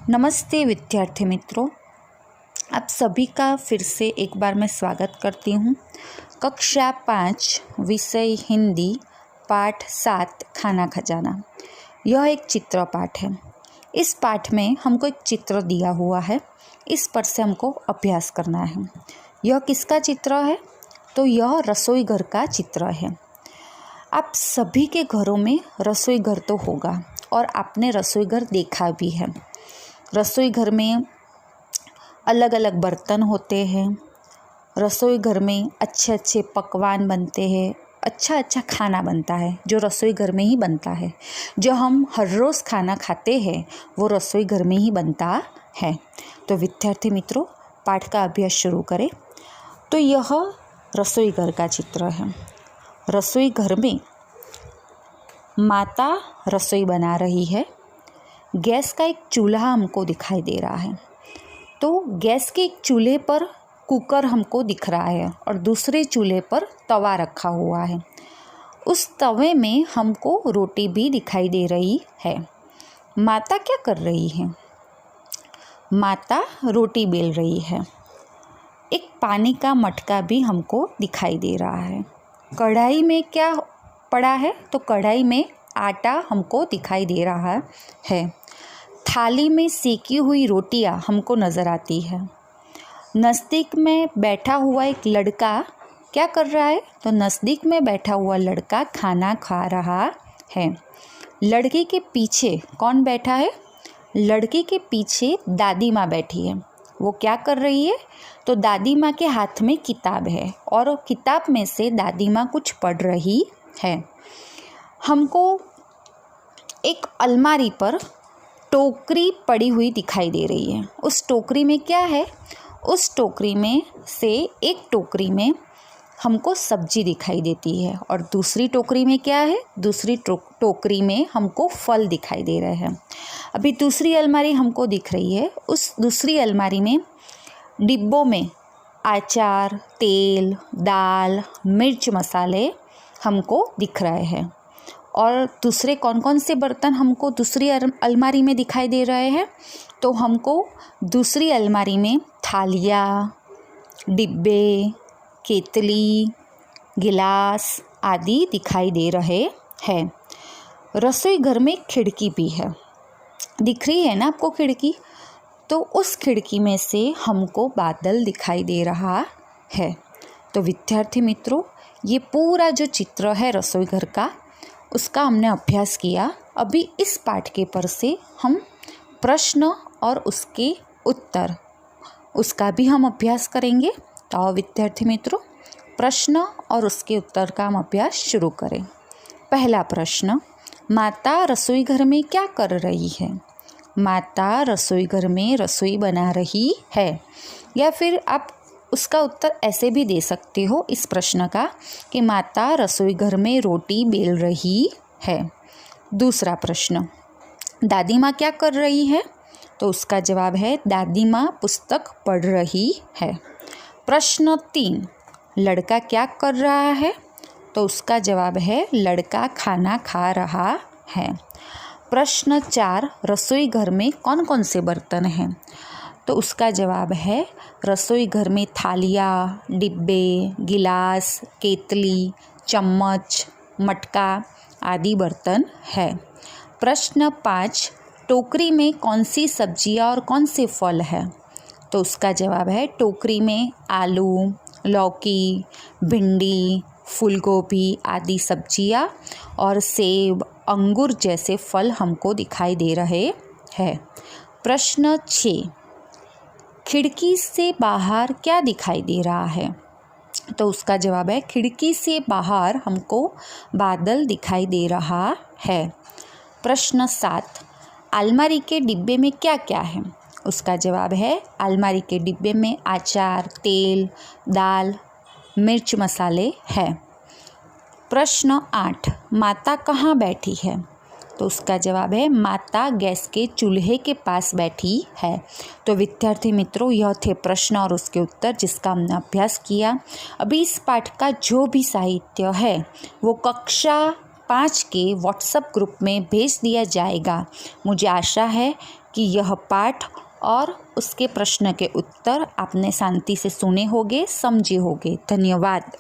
नमस्ते विद्यार्थी मित्रों, आप सभी का फिर से एक बार मैं स्वागत करती हूँ। कक्षा 5 विषय हिंदी पाठ 7 खाना खजाना। यह एक चित्र पाठ है। इस पाठ में हमको एक चित्र दिया हुआ है, इस पर से हमको अभ्यास करना है। यह किसका चित्र है? तो यह रसोई घर का चित्र है। आप सभी के घरों में रसोई घर तो होगा और आपने रसोई घर देखा भी है। रसोई घर में अलग अलग बर्तन होते हैं। रसोई घर में अच्छे अच्छे पकवान बनते हैं, अच्छा खाना बनता है जो रसोई घर में ही बनता है। जो हम हर रोज़ खाना खाते हैं वो रसोई घर में ही बनता है। तो विद्यार्थी मित्रों, पाठ का अभ्यास शुरू करें। तो यह रसोई घर का चित्र है। रसोई घर में माता रसोई बना रही है। गैस का एक चूल्हा हमको दिखाई दे रहा है। तो गैस के एक चूल्हे पर कुकर हमको दिख रहा है और दूसरे चूल्हे पर तवा रखा हुआ है। उस तवे में हमको रोटी भी दिखाई दे रही है। माता क्या कर रही है? माता रोटी बेल रही है। एक पानी का मटका भी हमको दिखाई दे रहा है। कढ़ाई में क्या पड़ा है? तो कढ़ाई में आटा हमको दिखाई दे रहा है। थाली में सेकी हुई रोटियां हमको नज़र आती है। नज़दीक में बैठा हुआ एक लड़का क्या कर रहा है? तो नज़दीक में बैठा हुआ लड़का खाना खा रहा है। लड़के के पीछे कौन बैठा है? लड़के के पीछे दादी माँ बैठी है। वो क्या कर रही है? तो दादी माँ के हाथ में किताब है और किताब में से दादी माँ कुछ पढ़ रही है। हमको एक अलमारी पर टोकरी पड़ी हुई दिखाई दे रही है। उस टोकरी में क्या है? उस टोकरी में से एक टोकरी में हमको सब्जी दिखाई देती है और दूसरी टोकरी में क्या है? दूसरी टोकरी में हमको फल दिखाई दे रहे हैं। अभी दूसरी अलमारी हमको दिख रही है। उस दूसरी अलमारी में डिब्बों में अचार, तेल, दाल, मिर्च, मसाले हमको दिख रहे हैं। और दूसरे कौन कौन से बर्तन हमको दूसरी अलमारी में दिखाई दे रहे हैं? तो हमको दूसरी अलमारी में थालियाँ, डिब्बे, केतली, गिलास आदि दिखाई दे रहे हैं। रसोई घर में खिड़की भी है। दिख रही है ना आपको खिड़की? तो उस खिड़की में से हमको बादल दिखाई दे रहा है। तो विद्यार्थी मित्रों, ये पूरा जो चित्र है रसोई घर का, उसका हमने अभ्यास किया। अभी इस पाठ के पर से हम प्रश्न और उसके उत्तर उसका भी हम अभ्यास करेंगे। तो विद्यार्थी मित्रों, प्रश्न और उसके उत्तर का हम अभ्यास शुरू करें। पहला प्रश्न, माता रसोई घर में क्या कर रही है? माता रसोई घर में रसोई बना रही है। या फिर आप उसका उत्तर ऐसे भी दे सकते हो इस प्रश्न का कि माता रसोई घर में रोटी बेल रही है। दूसरा प्रश्न, दादी माँ क्या कर रही है? तो उसका जवाब है दादी माँ पुस्तक पढ़ रही है। प्रश्न 3, लड़का क्या कर रहा है? तो उसका जवाब है लड़का खाना खा रहा है। प्रश्न 4, रसोई घर में कौन कौन से बर्तन हैं? तो उसका जवाब है रसोई घर में थालियाँ, डिब्बे, गिलास, केतली, चम्मच, मटका आदि बर्तन है। प्रश्न 5, टोकरी में कौन सी सब्जियाँ और कौन से फल है? तो उसका जवाब है टोकरी में आलू, लौकी, भिंडी, फूलगोभी आदि सब्जियाँ और सेब, अंगूर जैसे फल हमको दिखाई दे रहे हैं। प्रश्न 6, खिड़की से बाहर क्या दिखाई दे रहा है? तो उसका जवाब है खिड़की से बाहर हमको बादल दिखाई दे रहा है। प्रश्न 7, अलमारी के डिब्बे में क्या क्या है? उसका जवाब है अलमारी के डिब्बे में अचार, तेल, दाल, मिर्च, मसाले है। प्रश्न 8, माता कहाँ बैठी है? तो उसका जवाब है माता गैस के चूल्हे के पास बैठी है। तो विद्यार्थी मित्रों, यह थे प्रश्न और उसके उत्तर जिसका हमने अभ्यास किया। अभी इस पाठ का जो भी साहित्य है वो कक्षा 5 के व्हाट्सएप ग्रुप में भेज दिया जाएगा। मुझे आशा है कि यह पाठ और उसके प्रश्न के उत्तर आपने शांति से सुने होंगे, समझे होंगे। धन्यवाद।